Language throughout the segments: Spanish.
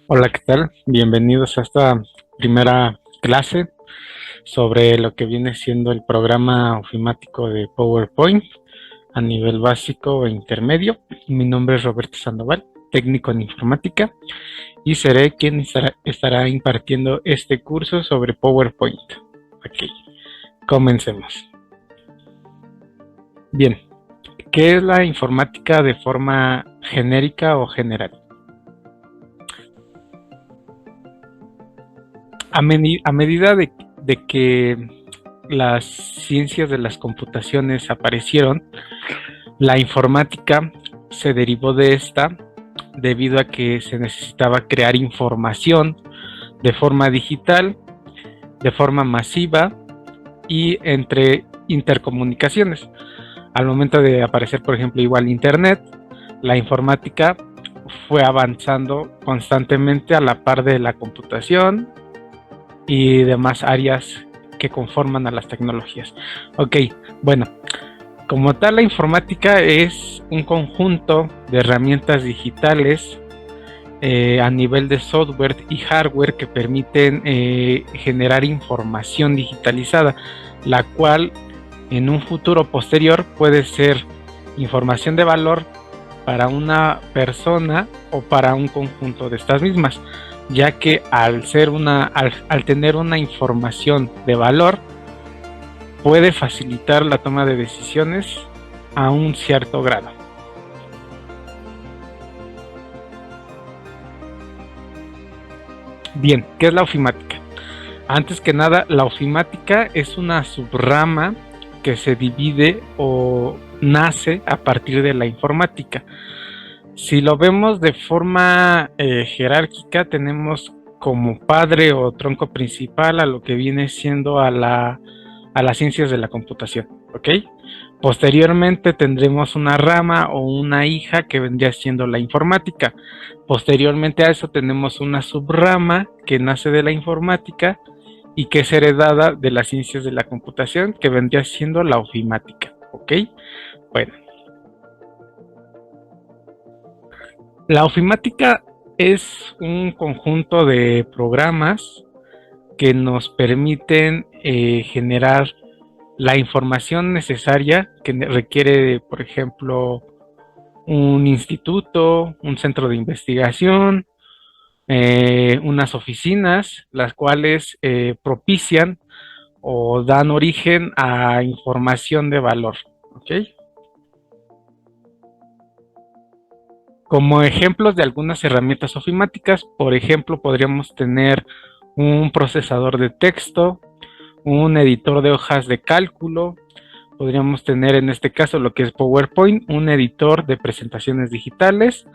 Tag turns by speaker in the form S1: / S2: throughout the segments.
S1: Hola, ¿qué tal? Bienvenidos a esta primera clase sobre lo que viene siendo el programa ofimático de PowerPoint a nivel básico e intermedio. Mi nombre es Roberto Sandoval, técnico en informática, y seré quien estará impartiendo este curso sobre PowerPoint. Ok, comencemos. Bien, ¿qué es la informática de forma genérica o general? A medida de que las ciencias de las computaciones aparecieron, la informática se derivó de esta debido a que se necesitaba crear información de forma digital, de forma masiva y entre intercomunicaciones. Al momento de aparecer, por ejemplo, igual Internet, la informática fue avanzando constantemente a la par de la computación y demás áreas que conforman a las tecnologías. Ok, bueno, como tal, la informática es un conjunto de herramientas digitales a nivel de software y hardware que permiten generar información digitalizada, la cual en un futuro posterior puede ser información de valor para una persona o para un conjunto de estas mismas, ya que al tener una información de valor, puede facilitar la toma de decisiones a un cierto grado. Bien, ¿qué es la ofimática? Antes que nada, la ofimática es una subrama que se divide o nace a partir de la informática. Si lo vemos de forma jerárquica, tenemos como padre o tronco principal a lo que viene siendo a las ciencias de la computación, ¿ok? Posteriormente tendremos una rama o una hija que vendría siendo la informática. Posteriormente a eso tenemos una subrama que nace de la informática y que es heredada de las ciencias de la computación, que vendría siendo la ofimática, ¿ok? Bueno, la ofimática es un conjunto de programas que nos permiten generar la información necesaria que requiere, por ejemplo, un instituto, un centro de investigación, unas oficinas, las cuales propician o dan origen a información de valor. ¿Ok? Como ejemplos de algunas herramientas ofimáticas, por ejemplo, podríamos tener un procesador de texto, un editor de hojas de cálculo, podríamos tener en este caso lo que es PowerPoint, un editor de presentaciones digitales,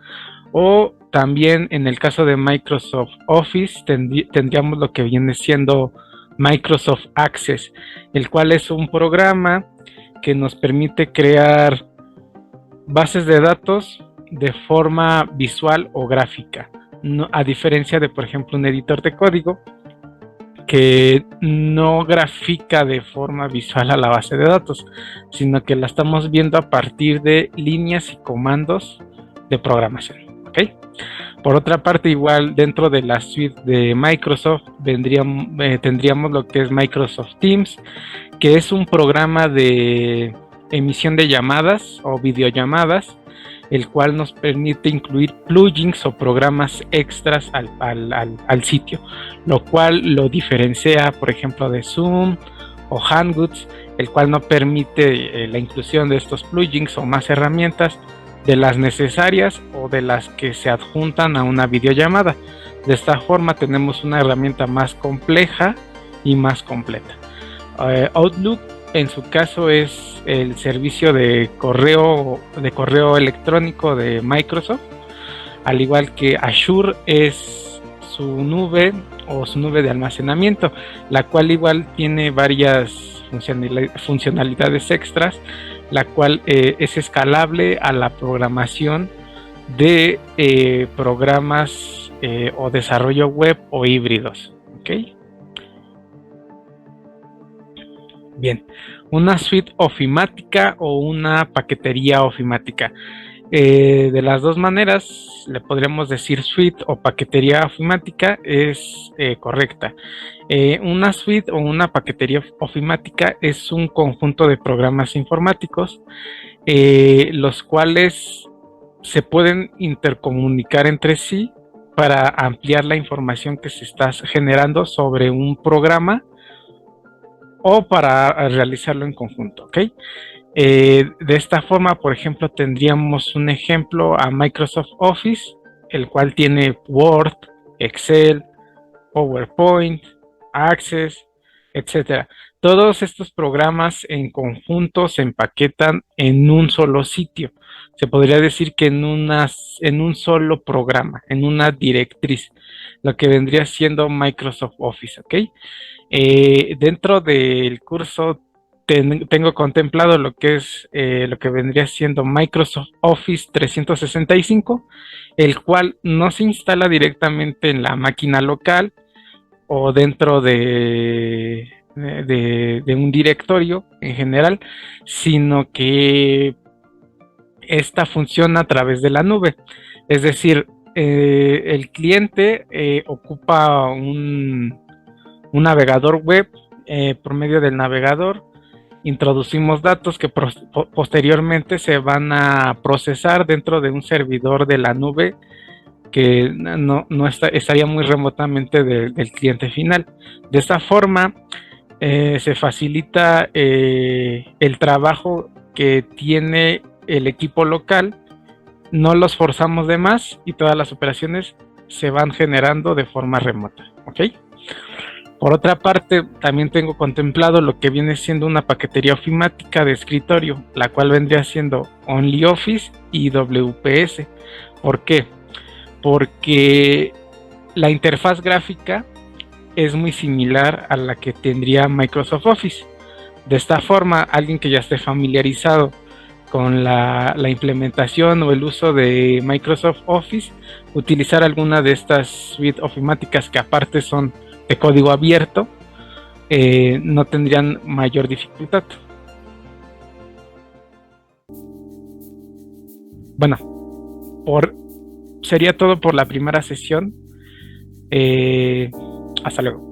S1: o también en el caso de Microsoft Office tendríamos lo que viene siendo Microsoft Access, el cual es un programa que nos permite crear bases de datos de forma visual o gráfica, no, a diferencia de, por ejemplo, un editor de código que no grafica de forma visual a la base de datos, sino que la estamos viendo a partir de líneas y comandos de programación. ¿Okay? Por otra parte, igual dentro de la suite de Microsoft tendríamos lo que es Microsoft Teams, que es un programa de emisión de llamadas o videollamadas, el cual nos permite incluir plugins o programas extras al sitio, lo cual lo diferencia, por ejemplo, de Zoom o Hangouts, el cual no permite la inclusión de estos plugins o más herramientas de las necesarias o de las que se adjuntan a una videollamada. De esta forma tenemos una herramienta más compleja y más completa. Outlook en su caso es el servicio de correo electrónico de Microsoft, al igual que Azure es su nube o su nube de almacenamiento, la cual igual tiene varias funcionalidades extras, la cual es escalable a la programación de programas o desarrollo web o híbridos. ¿Okay? Bien, una suite ofimática o una paquetería ofimática. De las dos maneras, le podríamos decir suite o paquetería ofimática es correcta. Una suite o una paquetería ofimática es un conjunto de programas informáticos, los cuales se pueden intercomunicar entre sí para ampliar la información que se está generando sobre un programa o para realizarlo en conjunto, ¿ok? De esta forma, por ejemplo, tendríamos un ejemplo a Microsoft Office, el cual tiene Word, Excel, PowerPoint, Access, etcétera. Todos estos programas en conjunto se empaquetan en un solo sitio. Se podría decir que en un solo programa, en una directriz, lo que vendría siendo Microsoft Office, ¿ok? Dentro del curso tengo contemplado lo que es lo que vendría siendo Microsoft Office 365, el cual no se instala directamente en la máquina local o dentro de un directorio en general, sino que esta funciona a través de la nube. Es decir, el cliente ocupa un navegador web. Por medio del navegador introducimos datos que posteriormente se van a procesar dentro de un servidor de la nube que estaría muy remotamente del cliente final. De esta forma se facilita el trabajo que tiene el equipo local, no los forzamos de más y todas las operaciones se van generando de forma remota, ¿ok? Por otra parte, también tengo contemplado lo que viene siendo una paquetería ofimática de escritorio, la cual vendría siendo OnlyOffice y WPS. ¿Por qué? Porque la interfaz gráfica es muy similar a la que tendría Microsoft Office. De esta forma, alguien que ya esté familiarizado con la implementación o el uso de Microsoft Office, utilizar alguna de estas suites ofimáticas que aparte son de código abierto, no tendrían mayor dificultad. Bueno, sería todo por la primera sesión. Hasta luego.